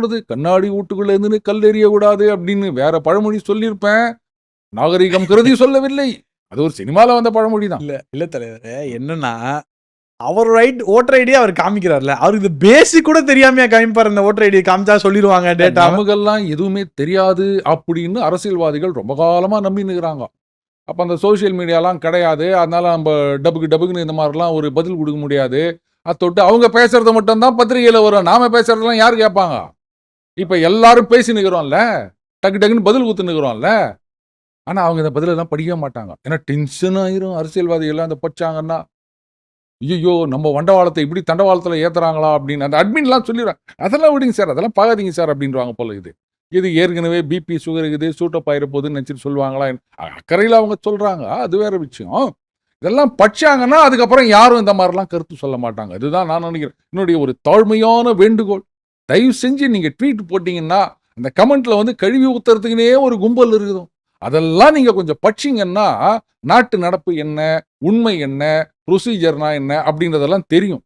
கண்ணாடி வீட்டுக்குள்ள இருந்து கல் எறியக்கூடாது அப்படின்னு வேற பழமொழி சொல்லியிருப்பேன். நாகரிகம் கருதி சொல்லவில்லை. அது ஒரு சினிமால வந்த பழமொழி தான். இல்ல தலைவரே, என்னன்னா அவர் ஓட்டர் ஐடியா அவர் காமிக்கிறார்ல, அவருக்கு இது பேசிக் கூட தெரியாமையா காமிப்பாரு. இந்த ஓட்டர் ஐடியை காமிச்சா சொல்லிடுவாங்க டேட்டா. நமக்கெல்லாம் எதுவுமே தெரியாது அப்படின்னு அரசியல்வாதிகள் ரொம்ப காலமா நம்பினுக்கிறாங்க. அப்ப அந்த சோசியல் மீடியாலாம் கிடையாது. அதனால நம்ம டபுக்குன்னு இந்த மாதிரிலாம் ஒரு பதில் கொடுக்க முடியாது. தொட்டு அவங்க பேசுறது மட்டும் தான் பத்திரிகையில வரும். நாம பேசுறதெல்லாம் யார் கேட்பாங்க? இப்ப எல்லாரும் பேசினுக்கிறோம்ல, டக்குன்னு பதில் குத்துனுக்கிறோம்ல. ஆனா அவங்க இந்த பதிலெல்லாம் படிக்க மாட்டாங்க. ஏன்னா டென்ஷன் ஆயிரும். அரசியல்வாதிகள் எல்லாம் அந்த படிச்சாங்கன்னா, ஐயோ நம்ம வண்டவாளத்தை இப்படி தண்டவாளத்துல ஏத்துறாங்களா அப்படின்னு அந்த அட்மின்லாம் சொல்லிடுறாங்க. அதெல்லாம் விடுங்க சார், அதெல்லாம் பார்க்காதீங்க சார் அப்படின்றாங்க போல. இது ஏற்கனவே பிபி சுகர் இருக்குது, சூட்டப் ஆயிர போகுதுன்னு நினைச்சிட்டு சொல்லுவாங்களா? அக்கறையில் அவங்க சொல்றாங்க, அது வேற விஷயம். இதெல்லாம் படிச்சாங்கன்னா அதுக்கப்புறம் யாரும் இந்த மாதிரிலாம் கருத்து சொல்ல மாட்டாங்க. இதுதான் நான் நினைக்கிறேன். என்னுடைய ஒரு தாழ்மையான வேண்டுகோள். தயவு செஞ்சு நீங்க ட்வீட் போட்டீங்கன்னா அந்த கமெண்ட்ல வந்து கழுவி ஊத்துறதுக்குனே ஒரு கும்பல் இருக்குது. அதெல்லாம் நீங்க கொஞ்சம் படிச்சீங்கன்னா நாட்டு நடப்பு என்ன, உண்மை என்ன, ப்ரொசீஜர்னா என்ன அப்படின்றதெல்லாம் தெரியும்.